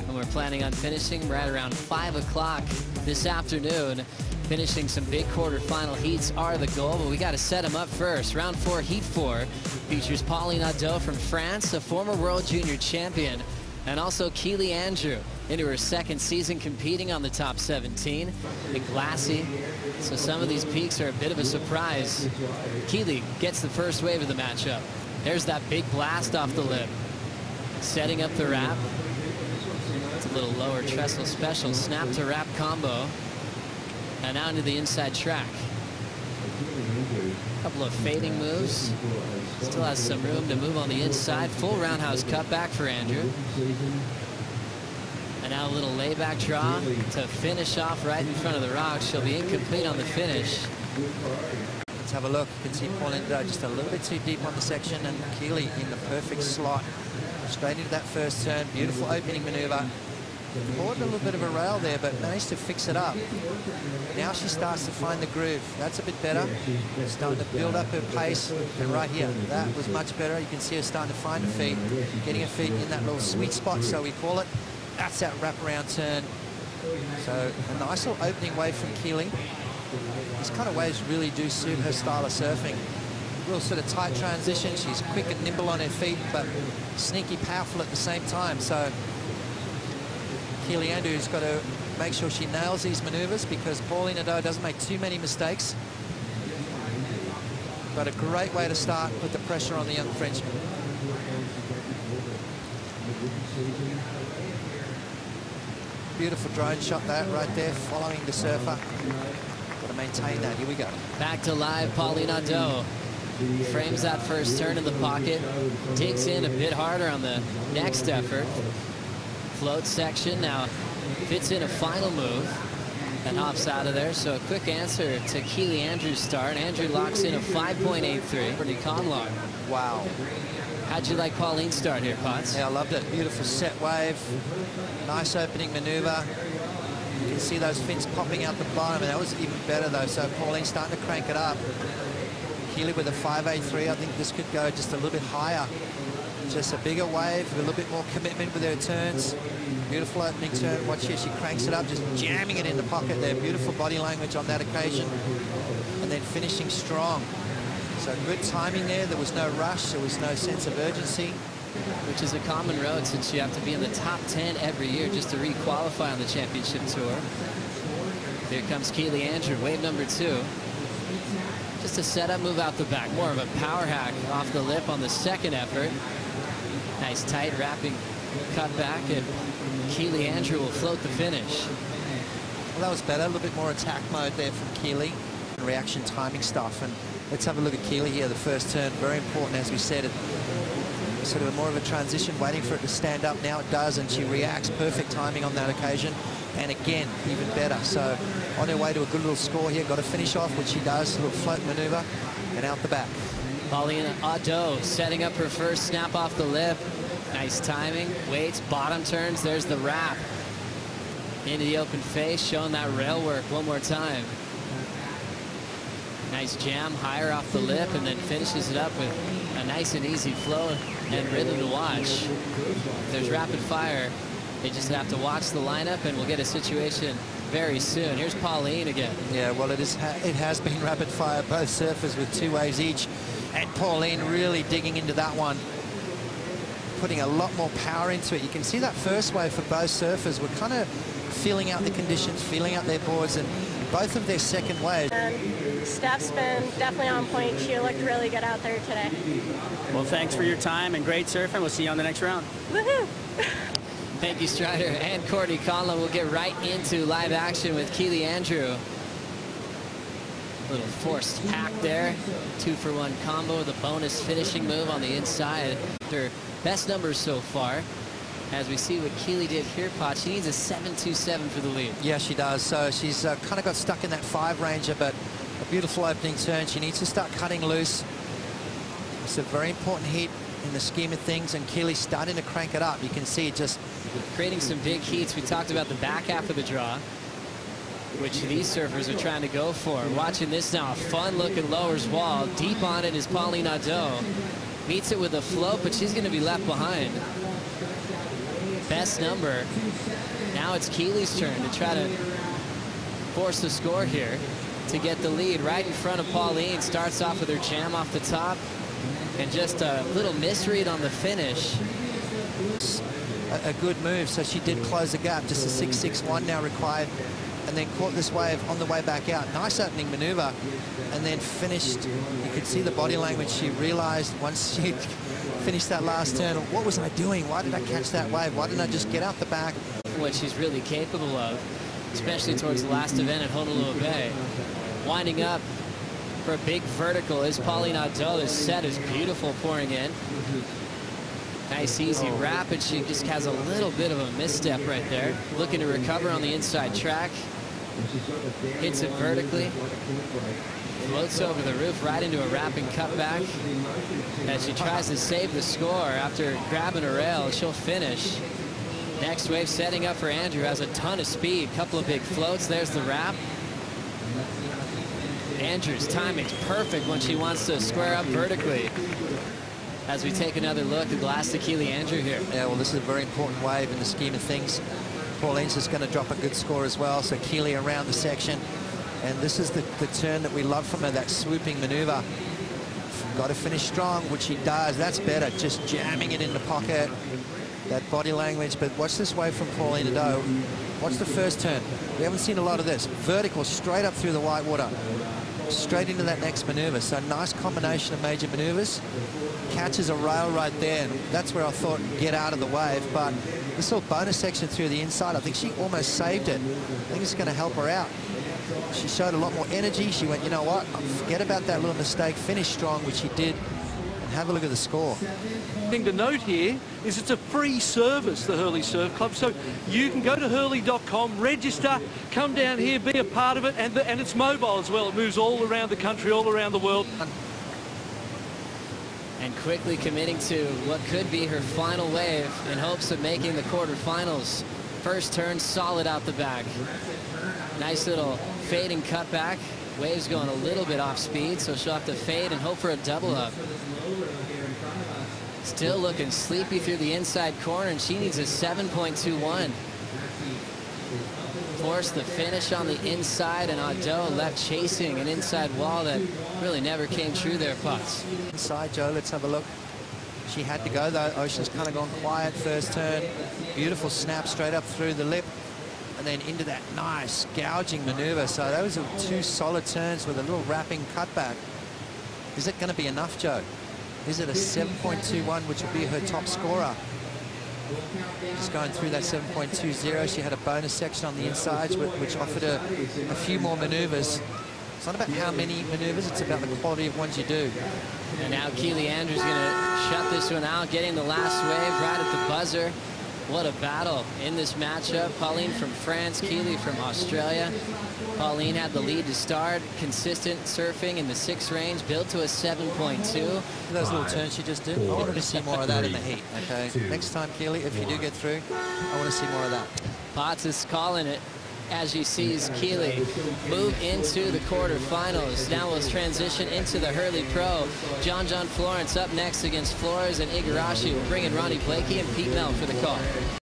And we're planning on finishing right around 5 o'clock this afternoon. Finishing some big quarterfinal heats are the goal, but we got to set them up first. Round 4, Heat 4 features Pauline from France, a former World Junior champion, and also Keely Andrew into her second season competing on the top 17. Big glassy, so some of these peaks are a bit of a surprise. Keely gets the first wave of the matchup. There's that big blast off the lip. Setting up the wrap. It's a little lower trestle special. Snap to wrap combo. And out into the inside track. A couple of fading moves. Still has some room to move on the inside. Full roundhouse cutback for Andrew. And now a little layback draw to finish off right in front of the rocks. She'll be incomplete on the finish. Let's have a look. You can see Pauline just a little bit too deep on the section, and Keely in the perfect slot. Straight into that first turn. Beautiful opening maneuver. Caught a little bit of a rail there, but managed to fix it up. Now she starts to find the groove. That's a bit better. Starting to build up her pace. And right here, that was much better. You can see her starting to find her feet, getting her feet in that little sweet spot, so we call it. That's that wraparound turn. So a nice little opening wave from Keely. These kind of waves really do suit her style of surfing. Real sort of tight transition. She's quick and nimble on her feet, but sneaky powerful at the same time. So Keely Andrew's got to make sure she nails these maneuvers, because Pauline doesn't make too many mistakes. But a great way to start, put the pressure on the young Frenchman. Beautiful drone shot that right there, following the surfer. Got to maintain that. Here we go. Back to live, Pauline frames that first turn in the pocket, digs in a bit harder on the next effort. Float section now fits in a final move and hops out of there. So a quick answer to Keely Andrew's start. Andrew locks in a 5.83 for the Conlog. Wow. How'd you like Pauline's start here, Potts? Yeah, I loved it. Beautiful set wave. Nice opening maneuver. You can see those fins popping out the bottom, and that was even better though. So Pauline's starting to crank it up. Keely with a 5.83. I think this could go just a little bit higher. Just a bigger wave, a little bit more commitment with her turns. Beautiful opening turn. Watch here, she cranks it up, just jamming it in the pocket there. Beautiful body language on that occasion. And then finishing strong. So good timing there. There was no rush. There was no sense of urgency. Which is a common road, since you have to be in the top 10 every year just to re-qualify on the championship tour. Here comes Keely Andrew, wave number 2. Just a setup move out the back. More of a power hack off the lip on the second effort. Nice tight wrapping cut back, and Keely Andrew will float the finish. Well, that was better. A little bit more attack mode there from Keely. Reaction timing stuff. And let's have a look at Keely here. The first turn, very important, as we said. It sort of more of a transition, waiting for it to stand up. Now it does, and she reacts. Perfect timing on that occasion. And again, even better. So on her way to a good little score here. Got to finish off, which she does. A little float maneuver and out the back. Pauline setting up her first snap off the lip. Nice timing. Waits, bottom turns. There's the wrap. Into the open face, showing that rail work one more time. Nice jam higher off the lip, and then finishes it up with a nice and easy flow and rhythm to watch. If there's rapid fire, they just have to watch the lineup, and we'll get a situation very soon. Here's Pauline again. Yeah, well, it has been rapid fire, both surfers with 2 waves each. And Pauline really digging into that one, putting a lot more power into it. You can see that first wave for both surfers were kind of feeling out the conditions, feeling out their boards, and both of their second waves. Steph's been definitely on point. She looked really good out there today. Well, thanks for your time and great surfing. We'll see you on the next round. Woohoo! Thank you, Strider and Courtney Conlon. We'll get right into live action with Keely Andrew. Little forced hack there. 2-for-1 combo with a bonus finishing move on the inside. Her best numbers so far. As we see what Keely did here, Pot, she needs a 7.27 for the lead. Yeah, she does. So she's kind of got stuck in that 5-ranger, but a beautiful opening turn. She needs to start cutting loose. It's a very important heat in the scheme of things, and Keely's starting to crank it up. You can see it just creating some big heats. We talked about the back half of the draw, which these surfers are trying to go for. Watching this now, a fun-looking lowers wall. Deep on it is Pauline Nadeau. Meets it with a float, but she's going to be left behind. best number. Now it's Keely's turn to try to force the score here to get the lead right in front of Pauline. Starts off with her jam off the top, and just a little misread on the finish. A good move, so she did close the gap. Just a 6.61 now required, and then caught this wave on the way back out. Nice opening maneuver, and then finished. You could see the body language. She realized once she finished that last turn, what was I doing? Why did I catch that wave? Why didn't I just get out the back? What she's really capable of, especially towards the last event at Honolulu Bay. Winding up for a big vertical is Pauline Nadeau. This set is beautiful pouring in. Nice easy wrap, and she just has a little bit of a misstep right there. Looking to recover on the inside track. Hits it vertically. Floats over the roof right into a wrapping cutback. As she tries to save the score after grabbing a rail, she'll finish. Next wave setting up for Andrew, has a ton of speed. Couple of big floats. There's the wrap. Andrew's timing's perfect when she wants to square up vertically. As we take another look at the last of Keely Andrew here. Yeah, well, this is a very important wave in the scheme of things. Pauline's just going to drop a good score as well. So Keely around the section. And this is the turn that we love from her, that swooping maneuver. Got to finish strong, which she does. That's better, just jamming it in the pocket. That body language. But watch this wave from Pauline Nadeau. Watch the first turn. We haven't seen a lot of this. Vertical, straight up through the white water. Straight into that next maneuver. So nice combination of major maneuvers. Catches a rail right there, and that's where I thought get out of the wave. But this little bonus section through the inside, I think she almost saved it. I think it's going to help her out. She showed a lot more energy. She went, you know what, forget about that little mistake, finish strong, which she did. And have a look at the score. Thing to note here is it's a free service, the Hurley Surf Club, so you can go to hurley.com, register, come down here, be a part of it, and it's mobile as well. It moves all around the country, all around the world. And quickly committing to what could be her final wave in hopes of making the quarterfinals. First turn solid out the back. Nice little fading cutback. Wave's going a little bit off speed, so she'll have to fade and hope for a double up. Still looking sleepy through the inside corner, and she needs a 7.21. Forced the finish on the inside, and Nadeau left chasing an inside wall that really never came true there, Potts. Inside, Joe, let's have a look. She had to go, though. Ocean's kind of gone quiet first turn. Beautiful snap straight up through the lip, and then into that nice gouging maneuver. So those are two solid turns with a little wrapping cutback. Is it going to be enough, Joe? Is it a 7.21, which will be her top scorer? Just going through that 7.20. She had a bonus section on the insides, which offered her a few more maneuvers. It's not about how many maneuvers, it's about the quality of ones you do. And now Keely Andrews going to shut this one out, getting the last wave right at the buzzer. What a battle in this matchup. Pauline from France, Keely from Australia. Pauline had the lead to start. Consistent surfing in the 6 range, built to a 7.2. Those little turns she just did, I wanted to see more of that in the heat. Okay, next time, Keely, if you do get through, I want to see more of that. Potts is calling it as she sees Keely move into the quarterfinals. Now we'll transition into the Hurley Pro. John Florence up next against Flores and Igarashi. We'll bring in Ronnie Blakey and Pete Mel for the call.